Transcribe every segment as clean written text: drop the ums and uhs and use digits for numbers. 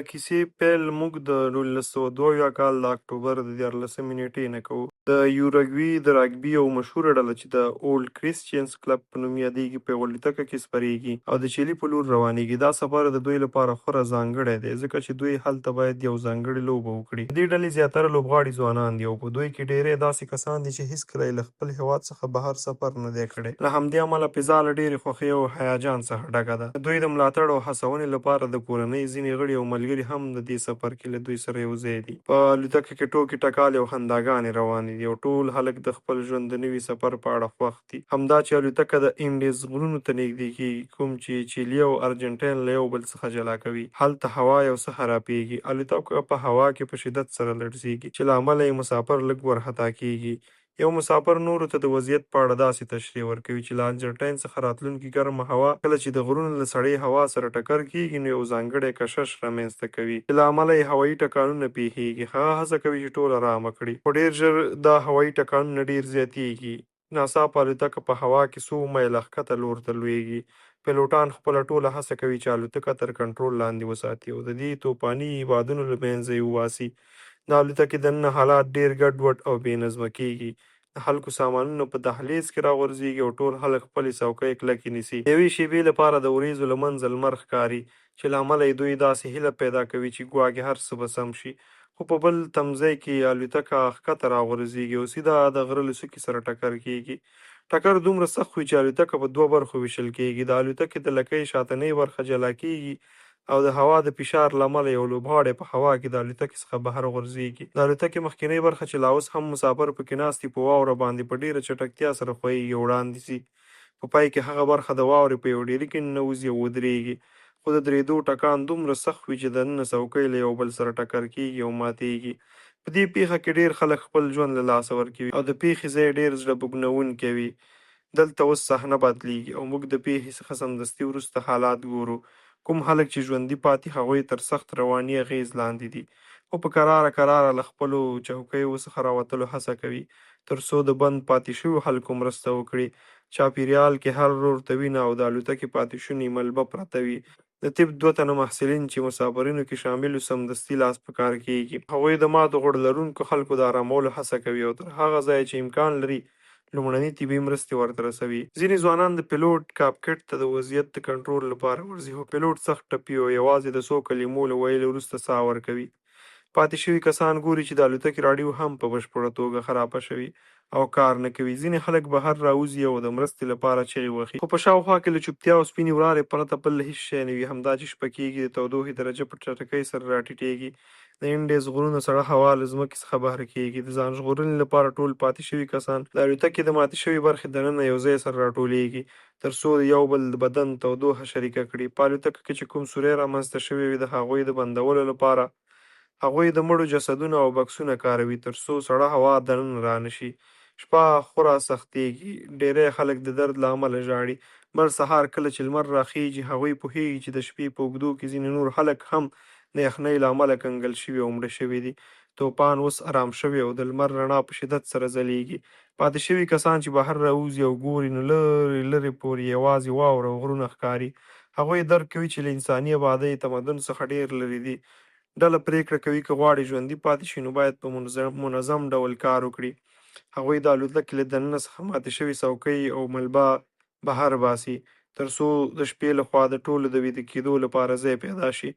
کیسې پیل موږ د 1902 کال د اکتوبر د 14 نیټې نه کوو. د یوروګوي د راګبي یو مشهوره ډله چې د اولډ کریسچینز کلب په نوم یادېږي په یوه الوتکه کې سپرېږي او د چیلي په لور روانېږي. دا سفر د دوی لپاره خورا ځانګړی دی ځکه چې دوی هلته باید یو ځانګړې لوبه وکړي. د دې ډلې زیاتره لوبغاړي ځوانان دي او په دوی کې ډېری داسې کسان دي چې هیڅکله یې له خپل هېواد څخه بهر سفر نه دی کړی. له همدې امله فضا له ډېرې خوښۍ او هیجان څخه ډکه ده. د دوی د ملاتړ او هڅونې لپاره د کورنۍ ځینې غړي او ملګري هم د دې سفر کې له دوی سره یو ځای دي. په الوتکه کې ټوکې ټکالې او خنداګانې روانې دي او ټول هلک د خپل ژوند د نوي سفر په اړه خوښ دي. همدا چې الوتکه د انډیز غرونو ته نږدې کېږي کوم چې چیلي او ارجنټاین له یو بل څخه جلا کوي. هلته هوا یو څه خرابېږي. الوتکه په هوا کې په شدت سره لړزېږي چې له امله یې مسافر لږ ورخطا کېږي. یو مسافر نورو ته د وضعیت په اړه داسې تشریح ورکوي چې له ارجنټاین څخه راتلونکې ګرمه هوا کله چې د غرونو له سړې هوا سره ټکر کېږي نو یو ځانګړی کشش رامنځته کوي چې له امله یې هوایي ټکانونه پیښیږي. هغه هڅه کوي چې ټول ارامه کړي خو ډېر ژر دا هوایي ټکانونه ډېر زیاتېږي. ناڅاپه الوتکه په هوا کې څو میله ښکته لور ته لویږي. پیلوټان خپله ټوله هڅه کوي چې الوتکه تر کنټرول لاندې وساتي او د دې توپاني بادونو له منځه یې وباسي. د الوتکې دننه حالات ډېر ګډوډ او بې نظمه کېږي. د خلکو سامانونه په دهلیز کې راغورځېږي او ټول خلک خپلې څوکۍ کلکې نیسي. د یوې شېبې لپاره د وریځو له منځه لمر ښکاري چې له امله یې دوی داسې هیله پیدا کوي چې ګواکې هر څه به سم شي. خو په بل تمځای کې الوتکه ښکته راغورځېږي او سیده د غره له څوکې سره ټکر کېږي. ټکر دومره سخت وي چې الوتکه په دوه برخو ویشل کېږي. د الوتکې د لکۍ شاتنۍ برخه جلا کېږي او د هوا د فشار له امله یو لوبغاړی په هوا کې د الوتکې څخه بهر غورځېږي. د الوتکې مخکینۍ برخه چې لا اوس هم مسافر پکې ناست دي په واوره باندې په ډېره چټکتیا سره ښویېږي او وړاندې ځي. په پای کې هغه برخه د واورې په یو ډیري کې ننوځي او ودرېږي. خو د درېدو ټکان دومره سخت وي چې دننه څوکۍ له یو بل سره ټکر کېږي او ماتېږي. په دې پیښه کې ډېر خلک خپل ژوند له لاسه ورکوي او د پیښې ځای ډېر زړه بوږنوونکی وي. دلته اوس صحنه بدلېږي او موږ د پیښې څخه سمدستي وروسته حالات ګورو. کوم خلک چې ژوندي پاتې هغوی تر سخت رواني اغېز لاندې دي خو په کراره له خپلو چوکیو څخه راوتلو هڅه کوي تر څو د بند پاتې شویو خلکو مرسته وکړي. چاپېریال کې هر ورور ته وینه او د الوتکې پاتې شونې ملبه پرته وي. د طب 2 تنه محصلین چې مسافرینو کې شامل وو سمدستي لاس په کار کېږي. هغوی د ماتو غوړ لرونکو خلکو د آرامولو هڅه کوي او تر هغه ځایه چې امکان لري لومړني طبي مرستې ورته رسوي. ځینې ځوانان د پیلوټ کاکپټ ته د وضعیت د کنټرول لپاره ورځي خو پیلوټ سخت ټپي او یوازې د څو کلمو له ویلو وروسته ساه ورکوي. پاتې شوي کسان ګوري چې د الوتکې راډیو هم په بشپړه توګه خرابه شوي او کار نه کوي. ځینې خلک بهر راوځي او د مرستې لپاره چغې وهي خو په شاوخوا کې له چوپتیا او سپینې ورارې پرته بل هېڅ شی نه وي. همدا چې شپه کېږي د تودوخې درجه په چټکۍ سره راټیټېږي. د انډیز غرونو سړه هوا له ځمکې څخه بهر کېږي. د ځان ژغورنې لپاره ټول پاتې شوي کسان د الوتکې د ماتې شوې برخې دننه یو ځای سره راټولېږي تر څو د یو بل بدن تودوخه شریکه کړي. په الوتکه کې چې کوم سوری رامنځته شوی وي د هغوی د بندولو لپاره هغوی د مړو جسدونه او بکسونه کاروي تر څو سړه هوا دننه رانشي. شپه خورا سختېږي. ډېری خلک د درد له امله ژاړي. بل سهار کله چې لمر راخیږي هغوی پوهېږي چې د شپې په اوږدو کې ځینې نور خلک هم د یخنۍ له امله کنګل شوي او مړه شوي دي. توپان اوس ارام شوی او د لمر رڼا په شدت سره ځلېږي. پاتې شوي کسان چې بهر راوځي او ګوري نو لرې پورې یوازې واوره او غرونه ښکاري. هغوی درک کوي چې له انساني ابادۍ تمدن څخه ډېر لرې دي. ډله پرېکړه کوي که غواړي ژوندي پاتې شي نو باید په منظم ډول کار وکړي. هغوی د الوتکې له دننه څخه ماتې شوې څوکۍ او ملبه بهر باسي تر څو د شپې لخوا د ټولو د ویده کېدو لپاره ځای پیدا شي.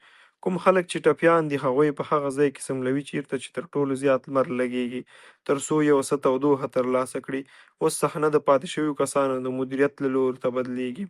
کوم خلک چې ټپیان دي هغوی په هغه ځای کې سملوي چیرته چې تر ټولو زیات لمر لګېږي تر څو یو څه تودوخه ترلاسه کړي. اوس صحنه د پاتې شویو کسانو د مدیریت له لوري ته بدلېږي.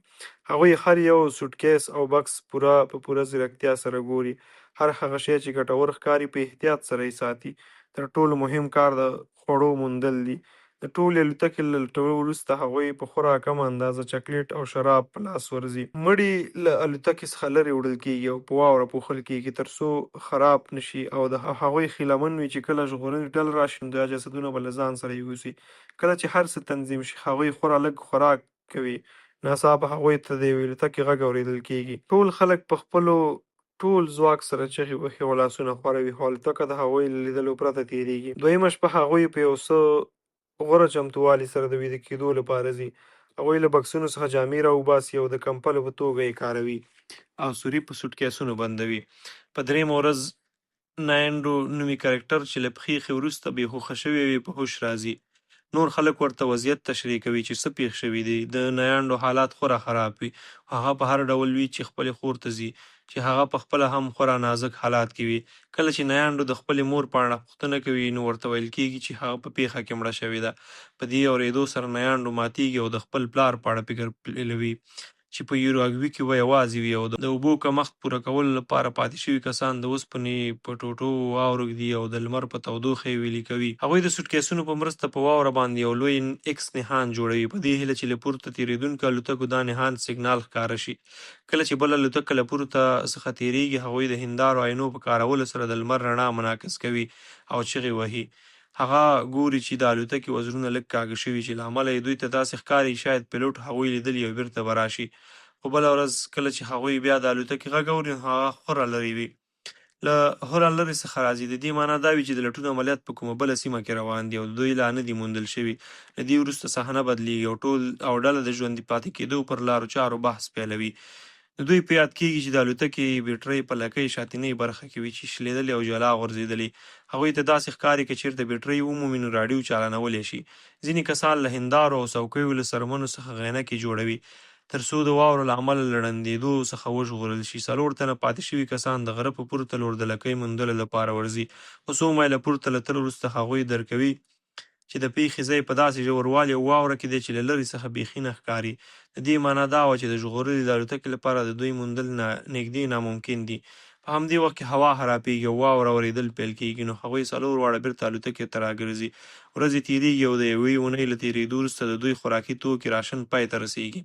هغوی هر یو سوټکیس او بکس په پوره ځیرکتیا سره ګوري. هر هغه شی چې ګټور ښکاري په احتیاط سره یې ساتي. تر ټولو مهم کار د خوړو موندل دي. د ټولې الوتکې له لټولو وروسته هغوی په خورا کمه اندازه چاکلیټ او شراب په لاس ورځي. مړي له الوتکې څخه لرې وړل کېږي او په واوره پوښل کېږي تر څو خراب نشي او د هغوی خیلمن وي چې کله ژغورنې ډله راشي نو دا جسدونه به له ځان سره یوسي. کله چې هر څه تنظیم شي هغوی خورا لږ خوراک کوي. ناڅاپه هغوی ته د یوې الوتکې غږ اورېدل کېږي. ټول خلک په خپلو ټول ځواک سره چغې وهي او لاسونه ښوروي خو الوتکه د هغوی له لیدلو پرته تېرېږي. دویمه شپه هغوی په یو څه غوره چمتووالي سره د ویده کېدو لپاره ځي. هغوی له بکسونو څخه جامې راوباسي او د کمپلو په توګه یې کاروي او سوري په سوټکیسونو بندوي. په دریمه ورځ ناینډو نومي کرکټر چې له پښې ایښې وروسته بېهوښه شوی وي په هوش راځي. نور خلک ورته وضعیت تشریح کوي چې څه پېښ شوي دي. د ناینډو حالات خورا خراب وي. هغه په هر ډول وي چې خپلې خور ته ځي چې هغه په خپله هم خورا نازک حالات کې وي. کله چې ناینډو د خپلې مور په اړه پوښتنه کوي نو ورته ویل کېږي چې هغه په پېښه کې مړه شوې ده. په دې اورېدو سره ناینډو ماتېږي او د خپل پلار په اړه فکر پیلوي چې په یوراګوي کې به یوازې وي او د اوبو کمښت پوره کولو لپاره پاتې شوي کسان د اوسپنې په ټوټو واورو ږدي او د لمر په تودوخه یې ویلي کوي. هغوی د سوټکیسونو په مرسته په واوره باندې یو لوی ایکس نښان جوړوي په دې هیله چې له پورته تېرېدونکو الوتکو دا نښان سیګنال ښکاره شي. کله چې بله الوتکه له پورته څخه تېرېږي هغوی د هندارو آینو په کارولو سره د لمر رڼا منعکس کوي او چغې وهي. هغه ګوري چې د الوتکې وزرونه لږ کاږه شوي چې له امله یې دوی ته داسې ښکاري شاید پیلوټ هغوی لیدلي او بیرته به راشي. خو بله ورځ کله چې هغوی بیا د الوتکې غږ اوري نو هغه خورا لرې وي. له خورا لرې څخه راځي. د دې معنا دا وي چې د لټون عملیات په کومه بله سیمه کې روان دي او دوی لا نه دي موندل شوي. له دې وروسته صحنه بدلیږي او ډله د ژوندي پاتې کېدو پر لارو چارو بحث پیلوي. د دوی په یاد کېږي چې د الوتکې بیټرۍ په لکۍ شاتنۍ برخه کې وي چې شلېدلې او جلا غورځېدلې. هغوی ته داسې ښکاري که چېرته بیټرۍ ومومي نو راډیو چالانولی شي. ځینې کسان له هندارو او څوکیو له څرمنو څخه غینکې جوړوي تر څو د واورو له امله له ړندېدو څخه وژغورل شي. 4 تنه پاتې شوي کسان د غره په پورته لور د لکۍ موندلو لپاره ورځي. خو څو میله پورته له تلو وروسته هغوی درک کوي چې د پیښې ځای په داسې ژوروالي او واوره کې دی چې له لرې څخه بیخي نه ښکاري. د دې معنا دا وه چې د ژغورلې د الوتکې لپاره د دوی موندل نږدې ناممکن دي. په همدې وخت کې هوا خرابېږي او واوره اورېدل پیل کېږي نو هغوی 4 واړه بېرته الوتکې ته راګرځي. ورځې تېرېږي او د یوې اونۍ له تېرېدو وروسته د دوی خوراکي توکي راشن پای ته رسېږي.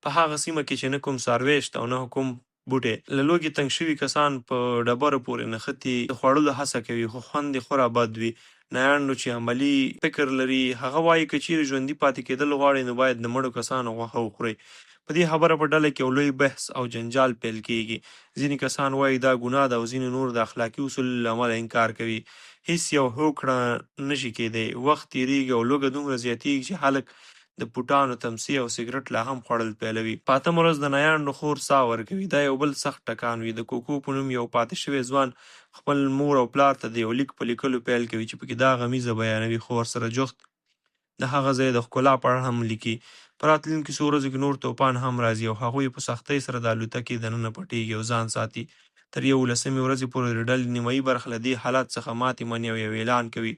په هغه سیمه کې چې نه کوم څاروی شته او نه کوم بوټی. له لوږې تنګ شوي کسان په ډبرو پورې نښتي د خوړلو هڅه کوي خو خوند یې خورا بد وي. ناینډو چې عملي فکر لري هغه وایي که چیرې ژوندي پاتې کېدل غواړئ نو باید د مړو کسانو غوښه وخورئ. په دې خبره په ډله کې یو لوی بحث او جنجال پیل کېږي. ځینې کسان وایي دا ګناه ده او ځینې نور د اخلاقي اصولو له امله انکار کوي. هیڅ یو هوکړه نشي کېدی. وخت تېرېږي او لوږه دومره زیاتېږي چې خلک د بوټانو تمسې او سګرټ لا هم خوړل پیلوي. په 8مه ورځ د ناینډو خور ساه ورکوي. دا یو بل سخت ټکان وي. د کوکو په نوم یو پاتې شوی ځوان خپل مور او پلار ته د یو لیک په لیکلو پیل کوي چې پکې دا غمیزه بیانوي خو ورسره جفت د هغه ځای د ښکلا په اړه هم لیکي. په راتلونکو څو ورځو کې نور توپان هم راځي او هغوی په سختۍ سره د الوتکې دننه پټېږي او ځان ساتي. تر 11مې ورځې پورې د ډلې نیمایي برخه له دې حالت څخه ماتې مني او یو اعلان کوي.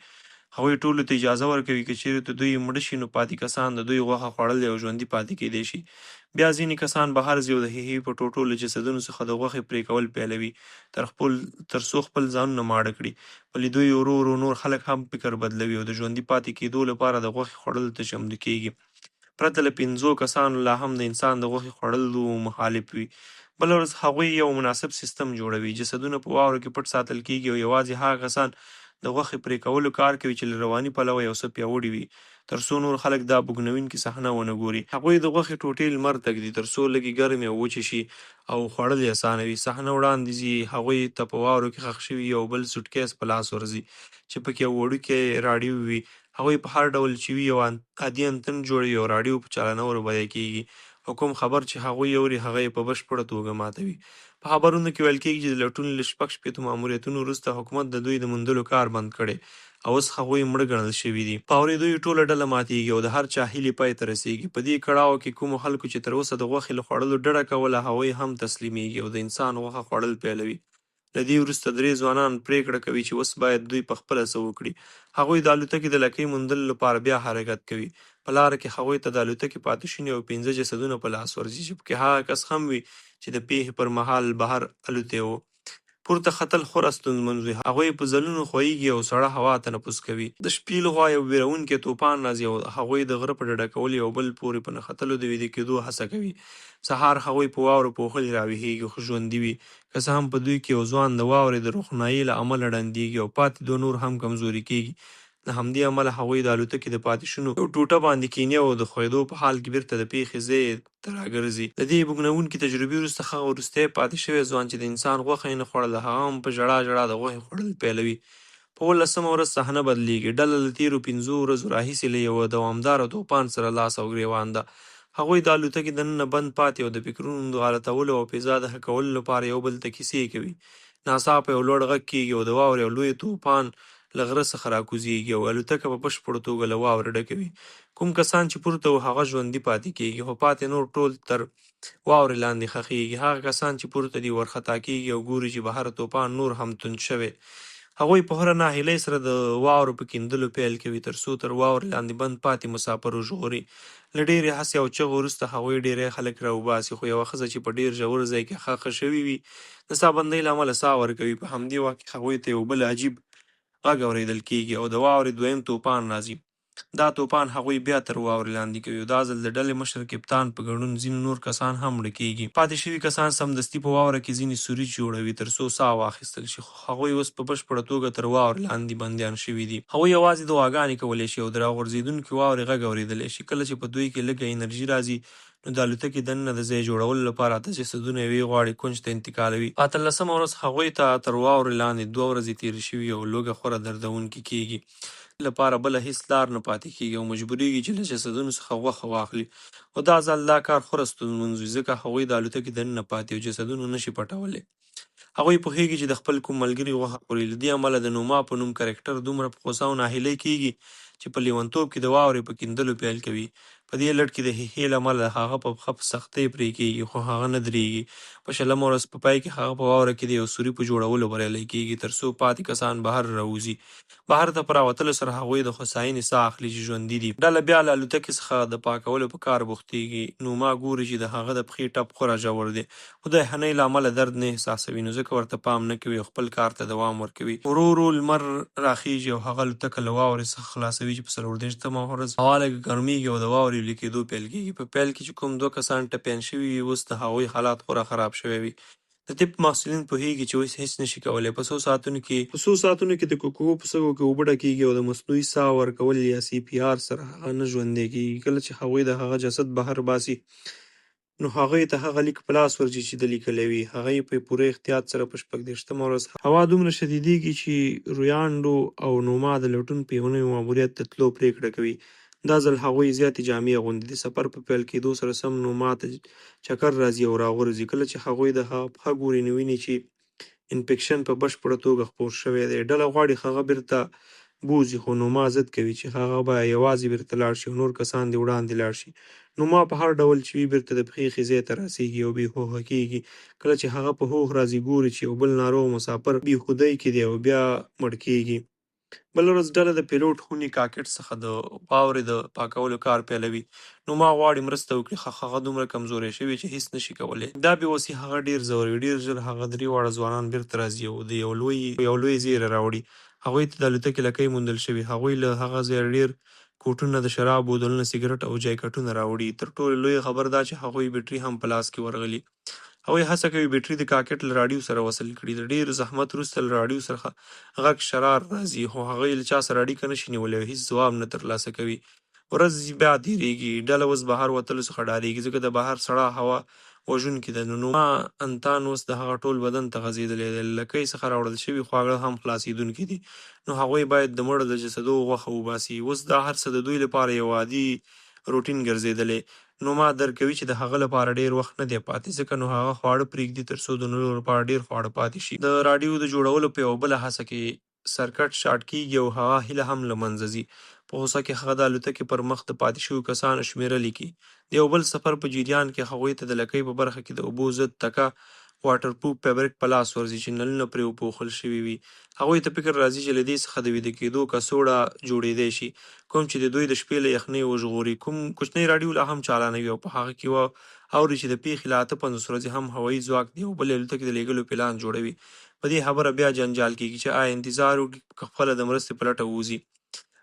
هغوی ټولو ته اجازه ورکوي که چیرې دوی مړه شي نو پاتې کسان د دوی غوښه خوړلی او ژوندي پاتې کېدی شي. بیا ځینې کسان بهر ځي او د هغې په ټوټو له جسدونو څخه د غوښې پرې کول پیلوي تر څو خپل ځانونه ماړه کړي. په لیدو یې ورو ورو نور خلک هم فکر بدلوي او د ژوندي پاتې کېدو لپاره د غوښې خوړلو ته چمتو کېږي. پرته له 5 کسانو لا هم د انسان د غوښې خوړلو مخالف وي. بله ورځ هغوی یو مناسب سیستم جوړوي. جسدونه په واورو کې پټ ساتل کېږي او یوازې هغه کسان د غوښې پرې کولو کار کوي چې له رواني پلوه یو څه پیاوړي وي تر څو نور خلک دا بوږنوونکې صحنه ونه ګوري. هغوی د غوښې ټوټې لمر ته ږدي تر څو لږې ګرمې او وچې شي او خوړل یې اسانه وي. صحنه وړاندې ځي. هغوی ته په واورو کې ښخ شوي یو بل سوټکیس په لاس ورځي چې پکې یو وړوکی راډیو وي. هغوی په هر ډول چې وي یو عادي انتن جوړوي او راډیو په چالانولو بدل کېږي او کوم خبر چې هغوی اوري هغه یې په بشپړه توګه ماتوي. په خبرونو کې ویل کېږي چې د لټون له 6 ماموریتونو وروسته حکومت د دوی د موندلو کار بند کړی او اوس هغوی مړه ګڼل شوي دي. په اورېدو یې ټوله ډله ماتېږي او د هر چا هیلې پای ته رسېږي. په دې کړاو کې کومو خلکو چې تر اوسه د غوښې له خوړلو ډډه کوله هغوی هم تسلیمېږي او د انسان غوښه خوړل پیلوي. له دې وروسته 3 ځوانان پرېکړه کوي چې اوس باید دوی پخپله څه وکړي. هغوی د الوتکې د لکۍ موندلو لپاره بیا حرکت کوي. په لاره کې هغوی ته د الوتکې پاتې شوني او 5 جسدونه په لاس ورځي چې پکې هغه کس هم وي چې د پیښې پر مهال بهر الوتی و. پورته ختل خورا ستونزمن وي. هغوی په ځلونو ښویېږي او سړه هوا تنفس کوي. د شپې لخوا یو ویرونکی توپان راځي او هغوی د غره په ډډه کولو یو بل پورې په نښتلو د ویده کېدو هڅه کوي. سهار هغوی په واورو پوښلي راویښېږي خو ژوندي وي. که څه هم په دوی کې یو ځوان د واورې د روښنایۍ له امله ړندېږي او پاتې 2 نور هم کمزوري کېږي. له همدې امله هغوی د الوتکې د پاتې شونو یو ټوټه باندې کیني او د ښویېدو په حال کې بېرته د پیښې ځای ته راګرځي. د دې بوږنوونکې تجربې وروسته هغه وروستی پاتې شوی ځوان چې د انسان غوښه یې نه خوړله هغه هم په ژړا ژړا د غوښې خوړل پیلوي. په 18مه ورځ صحنه بدلیږي. ډله له تېرو 5 ورځو راهیسې له یوه دوامداره توپان سره لاس او ګرېوان ده. هغوی د الوتکې دننه بند پاتې او د فکرونو د غلطولو او فضا د ښه کولو لپاره یو بل ته کیسې کوي. ناڅاپه یو لوړ غږ کېږي او د واورې یو لوی طوفان له غره څخه راکوزیږي او الوتکه په بشپړه توګه له واورې ډکوي. کوم کسان چې پورته وو هغه ژوندي پاتې کېږي، خو پاتې نور ټول تر واورې لاندې ښخېږي. هغه کسان چې پورته دي ورخطا کېږي او ګوري چې بهر طوفان نور هم توند شوی. هغوی په هره ناهیلۍ سره د واورو په کیندلو پیل کوي ترڅو تر واورې لاندې بند پاتې مسافر وژغوري. له ډېرې هڅې او چغو وروسته هغوی ډېری خلک راوباسي، خو یوه ښځه چې په ډېر ژور ځای کې ښخه شوې وي د ساه له امله ساه ورکوي. په همدې وخت کې هغوی ته یو بل عجیب غږ اورېدل کېږي او د واورې دویم طوفان راځي. دا طوفان هغوی بیا تر واورې لاندې کوي او دا ځل د ډلې مشر کپتان په ګډون ځینې نور کسان هم مړه کېږي. پاتې شوي کسان سمدستي په واوره کې ځینې سوري جوړوي ترڅو ساه واخیستل شي، خو هغوی اوس په بشپړه توګه تر واورې لاندې بندیان شوي دي. هغوی یوازې دعاګانې کولی شي او د راغورځېدونکې واورې غږ اورېدلی شي. کله چې په دوی کې لږه انرژي راځي نو د الوتکې دننه د ځای جوړولو لپاره اته جسدونه یوې غاړې کونج ته انتقالوي. په 18مه ورځ هغوی ته تر واورې لاندې 2 ورځې تېرې شوي او لوږه خوره دردونکې کېږي. لپاره بله هیڅ لار نه پاتې کېږي او مجبوریږي چې له جسدونو څخه غوښه واخلي. خو دا ځل دا کار خورا ستونزمن وي ځکه هغوی د الوتکې دننه پاتې او جسدونه نشي پټولی. هغوی پوهېږي چې د خپل کوم ملګري غوښه خوري. له دې امله د نوما په نوم کرکټر دومره په غوسه او ناهیلی کېږي چې په لیونتوب کې د واورې په کیندلو پیل کوي. په دې لړ کې د ښیښې له امله هغه په پښه په سختۍ پرې کېږي، خو هغه نه درېږي. په 20مه ورځ په پای کې هغه په واوره کې د یو سوري په جوړولو بریالی کېږي ترڅو پاتې کسان بهر راوځي. بهر ته په راوتلو سره هغوی د هوساینې ساه اخلي چې ژوندي دي. ډله بیا له الوتکې څخه د پاکولو په کار بوختېږي. نوما ګوري چې د هغه د پښې ټپ خورا ژور دی، خو د یخنۍ له امله درد نه احساسوي نو ځکه ورته پام نه کوي او خپل کار ته دوام ورکوي. ورو ورو لمر راخیږي او هغه الوتکه له واورې څخه خلاصوي چې په 24مه ورځ هوا لږ ګرمیږي او د واورې ویلې کېدو پیل کېږي. په پیل کې چې کوم 2 کسان ټپیان شوي وي اوس د هغوی حالات خورا خراب شوی وي. د طب محصلین پوهېږي چې اوس هیڅ نشي کولی. په څو ساعتونو کې د کوکو په سږو کې اوبه ډکېږي او د مصنوعي ساه ورکول یا CPR سره هغه نه ژوندی کېږي. کله چې هغوی د هغه جسد بهر باسي نو هغوی ته هغه لیک په لاس ورځي چې ده لیکلی وي. هغه یې په پوره احتیاط سره په 26مه ورځ هوا دومره شدیدېږي چې رویانډو او نوما د لټون په یو نوي ماموریت ته تلو پرېکړه کوي. دا ځل هغوی زیاتې جامې اغوندي. د سفر په پیل کېدو سره سم نوما ته چکر راځي او راغورځي. کله چې هغوی د هغه پښه ګوري نو ویني چې انفیکشن په بشپړه توګه خپور شوی دی. ډله غواړي هغه بیرته بوځي خو نوما ضد کوي چې هغه به یوازې بیرته لاړ شي او نور کسان دې وړاندې لاړ شي. نوما په هر ډول چې وي بیرته د پښې ځای ته رسېږي او بې هوښه کېږي. کله چې هغه په هوښ راځي ګوري چې یو بل ناروغ مسافر بېخودۍ کې دی او بیا مړ کېږي. بله ورځ ډله د پیلوټ خونې کاکټ څخه د واورې د پاکولو کار پیلوي. نوما غواړي مرسته وکړي خو هغه دومره کمزوری شوی چې هیڅ نشي کولی. دا بېوسي هغه ډېر ځوروي. ډېر ژر هغه 3 واړه ځوانان بیرته راځي او د یو لوی زیری راوړي. هغوی ته د الوتکې لکۍ موندل شوي. هغوی له هغه ځایه ډېر کوټونه، د شراب بوتلونه، سګرټ او جاکټونه راوړي. تر ټولو لویه خبر دا چې هغوی بیټرۍ هم په لاس کې ورغلي. هغوی هڅه کوي بیټرۍ د کاکټ له راډیو سره وصل کړي. د ډېر زحمت وروسته له راډیو څخه غږ شرار راځي خو هغوی له چا سره اړیکه نشي نیولی او هیڅ ځواب نه ترلاسه کوي. ورځ بیا تېرېږي. ډله اوس بهر وتلو څخه ډارېږي ځکه د بهر سړه هوا وژونکې ده. نو نوما انتان اوس د هغه ټول بدن ته غځېدلی دی. له لکۍ څخه راوړل شوي خواړه هم خلاصېدونکي دي نو هغوی باید د مړو د جسدو غوښه وباسي. اوس دا هر څه د دوی لپاره یو عادي روټین ګرځېدلی. نوما درک کوي چې د هغه لپاره ډېر وخت نه دی پاتې ځکه نو هغه خواړه پرېږدي ترڅو د نورو لپاره ډېر خواړه پاتې شي. د راډیو د جوړولو په یوه بله هڅه کې سرکټ شارټ کېږي او هغه هیله هم له منځه ځي. په غوسه کې هغه د الوتکې پر مخ د پاتې شویو کسانو شمېره لیکي. د یو بل سفر په جریان کې هغوی ته د لکۍ په برخه کې د اوبو ضد تکه واټرپروف فیبریک په لاس ورځي چې نلونه پرې وپوښل شوي وي. هغوی ته فکر راځي چې له دې څخه د ویده کېدو کڅوړه جوړېدی شي کوم چې د دوی د شپې له یخنۍ وژغوري. کوم کوچنی راډیو لا هم چالانوي او په هغه کې اوري چې د پیښې له 58 ورځې هم هوایي ځواک د یو بلې الوتکې د لېږلو پلان جوړوي. په دې خبره بیا جنجال کېږي چې آیا انتظار وکړي که خپله د مرستې په لټه ووځي.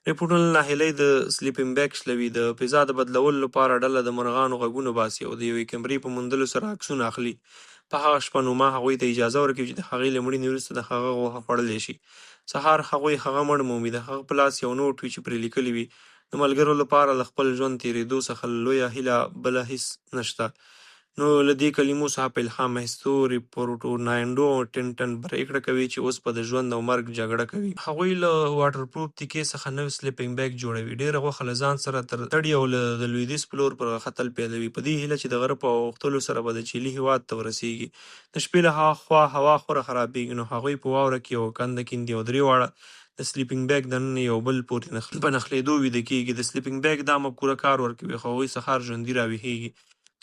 ریپورټونه له ناهیلۍ د سلیپینګ بیګ شلوي. د فضا د بدلولو لپاره ډله د مرغانو غږونه باسي او د یوې کیمرې په موندلو سره عکسونه اخلي. په هغه شپه نوما هغوی ته اجازه ورکوي چې د هغې له مړینې وروسته د هغه غوښه خوړلی شي. سهار هغوی هغه مړ مومي. د هغه په لاس یو نوټ وي چې پرې لیکلي وي د ملګرو لپاره له خپل ژوند تېرېدو څخه لویه هیله بله هیڅ نشته. نو له دې کلمو څخه په الهام اخیستو ریپورټو ناینډو او ټینټن پرېکړه کوي چې اوس به د ژوند او مرګ جګړه کوي. هغوی له واټر پروف تکې څخه نوی سلیپینګ بیګ جوړوي، ډېره غوښه له ځان سره تر تړي او له د لویدیځ پلور پر ختل پیلوي، په دې هیله چې د غره په اوښتلو سره به د چیلي هېواد ته ورسېږي. د شپې له هاخوا هوا خوره خرابېږي، نو هغوی په واوره کې یوه کنده کیندي او درې واړه د سلیپینګ بیګ دننه یو بل پورې په نښلېدو ویده کېږي. د سلیپینګ بیګ دا مفکوره کار ورکوي، خو هغوی سهار ژوندي راویښېږي.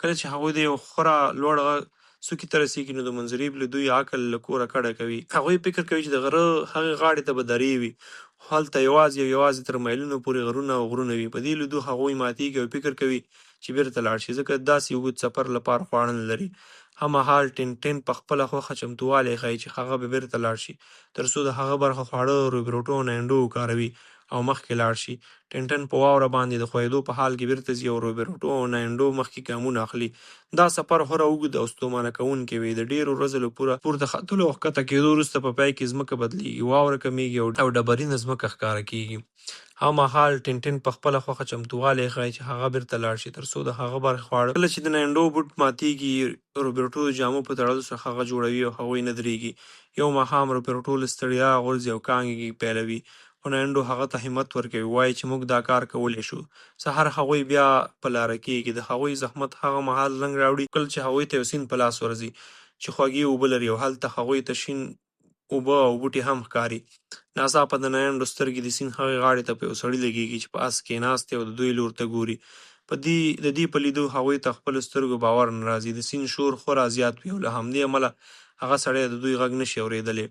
کله چې هغوی د یو خورا لوړ غږ څوکې ته رسېږي، نو د منظرې په لیدو یې عقل له کوره کډه کوي. هغوی فکر کوي چې د غره هغې غاړې ته به درې وي، خو هلته یوازې تر میلونو پورې غرونه او غرونه وي. په دې لیدو هغوی ماتېږي او فکر کوي چې بیرته لاړ شي، ځکه داسې اوږد سفر لپاره خواړه نه لري. هممهال ټینټن په خپله خوښه چمتووالی ښایي چې هغه به بیرته لاړ شي، تر څو د هغه برخه خواړه روبرټو او ناینډو وکاروي او مخکې لاړ شي. ټینټن په واوره باندې د ښویېدو په حال کې بیرته ځي او روبرټو او ناینډو مخکې ګامونه اخلي. دا سفر خورا اوږد او ستومانه کوونکی وي. د ډېرو ورځو له پورته ختلو او ښکته کېدو وروسته په پای کې ځمکه بدلېږي، واوره کمیږي او ډبرینه ځمکه ښکاره کېږي. هممهال ټینټن په خپله خوښه چمتووالی ښایي چې هغه بیرته لاړ شي، تر څو د هغه برخې خواړه. کله چې د ناینډو بوټ ماتېږي، روبرټو د جامو په تړلو سره هغه جوړوي او هغوی نه درېږي. یو ماښام روبرټو له ستړیا غورځي او کانګې پیلوي، خو ناینډو هغه ته همت ورکوي، وایي چې موږ دا کار کولی شو. سهار هغوی بیا په لاره کېږي. د هغوی زحمت هغه مهال رنګ راوړي کله چې هغوی ته یو سیند په لاس ورځي چې خوږې اوبه لري، او هلته هغوی ته شین اوبه او بوټي هم ښکاري. ناڅاپه د ناینډو سترګې د سیند هغې غاړې ته په یو سړي لګېږي چې په اس کېناست دی او د دوی لور ته ګوري. د دې په لیدو هغوی ته خپلو سترګو باور نه راځي. د سیند شور خورا زیات وي او له همدې امله هغه سړی د دوی غږ نشي اورېدلی.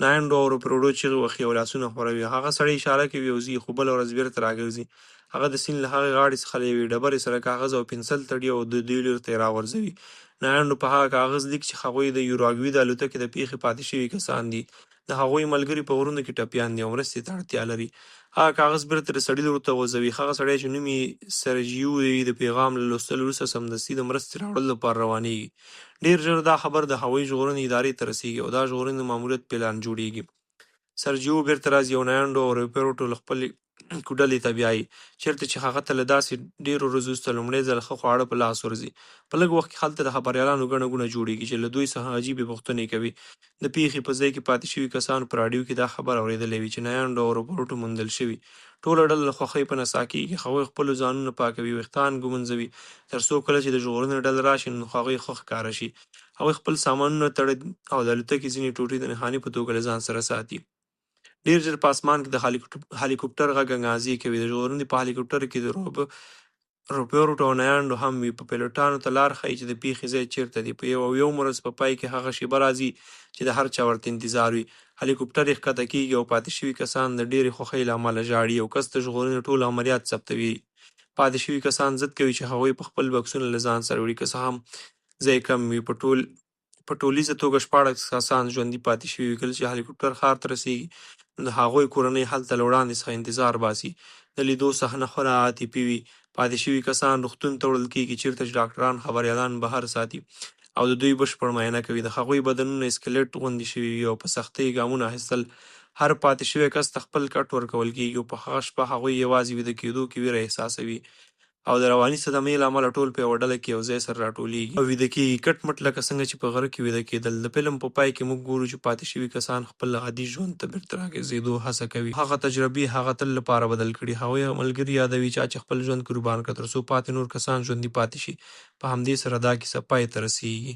ناینډو او روبرټو چیغې وهي او لاسونه ښوروي. هغه سړی اشاره کوي او ځي، خو بله ورځ بیرته راګرځي. هغه د سیند له هغې غاړې څخه له یوې ډبرې سره کاغذ او پنسل تړي او د دوی لور ته یې راغورځوي. ناینډو په هغه کاغذ لیکي چې هغوی د یوراګوي د الوتکې د پیښې پاتې شوي کسان دي. د هغوی ملګري په غرونو کې ټپیان دي او مرستې ته اړتیا لري. هغه کاغذ بیرته د سړي لور ته غورځوي. هغه سړی چې نوم یې سرجیو دی، د پیغام له لوستلو وروسته سمدستي د مرستې راوړلو لپاره روانېږي. ډېر ژر دا خبر د هوایي ژغورنې ادارې ته رسېږي او دا ژغورنې د ماموریت پلان جوړېږي. سرجیو بیرته راځي او ناینډو او روبرټو له خپلې کوډلې ته بیایي، چېرته چې هغه ته له داسې ډېرو ورځو وروسته لومړی ځل ښه خواړه په لاس ورځي. په لږ وخت کې هلته د خبریالانو ګڼه ګوڼه جوړېږي چې له دوی څخه عجیبې پوښتنې کوي. د پیښې په ځای کې پاتې شوي کسانو په راډیو کې دا خبر اورېدلی وي چې ناینډو او روبرټو موندل شوي. ټوله ډله له خوښۍ په نڅا کېږي. هغوی خپلو ځانونه پاکوي، ویښتان ږمنځوي، تر څو کله چې د ژغورنې ډله راشي نو هغوی ښه ښکاره شي. هغوی خپل سامانونه تړي او د الوتکې ځینې ټوټې د نښانې په توګه له ځان سره ساتي. ډېر ژر په اسمان کې د هلیکوپټر غږ انګازې کوي. د ژغورنې په هلیکوپټر کې د روبرټو او ناینډو هم وي. په پیلوټانو ته لار ښیي چې د پیښې ځای چیرته دی. په یو ورځ په پای کې هغه شیبه راځي چې د هر چا ورته انتظار وي. هلیکوپټر یې ښکته کېږي او پاتې شوي کسان د ډېرې خوښۍ له امله ژاړي. یو کس د ژغورنې ټول عملیات ثبتوي. پاتې شوي کسان ضد کوي چې هغوی په خپل بکسونه له ځان سره وړي، که څه هم ځای کم وي. په ټولیزه توګه 14 کسان ژوندي پاتې شوي وي. کله چې هلیکوپټر ښار ته رسېږي نو د هغوی کورنۍ هلته له وړاندې څخه انتظار باسي. د لیدو صحنه خورا عاطفي وي. پاتې شوي کسان روغتون ته وړل کېږي، چېرته چې ډاکټران خبریالان بهر ساتي او د دوی بشپړ معاینه کوي. د هغوی بدنونه اسکلیټ غوندې شوي وي او په سختۍ ګامونه اخیستل. هر پاتې شوی کس ته خپل کټ ورکول کېږي او په هغه شپه هغوی یوازې ویده کېدو کې ویره احساسوي او د رواني صدمې له امله ټول په یوه ډله کې یو ځای سره راټولېږي او ویده کېږي، کټ مټ لکه څنګه چې په غره کې ویده کېدل. د فلم په پای کې موږ ګورو چې پاتې شوي کسان خپل عادي ژوند ته بیرته راګرځېدو هڅه کوي. هغه تجربې هغه تل لپاره بدل کړي. هغوی ملګري یادوي چا چې خپل ژوند قربان کړ تر څو پاتې نور کسان ژوندي پاتې شي. په همدې سره دا کیسه پای ته رسېږي.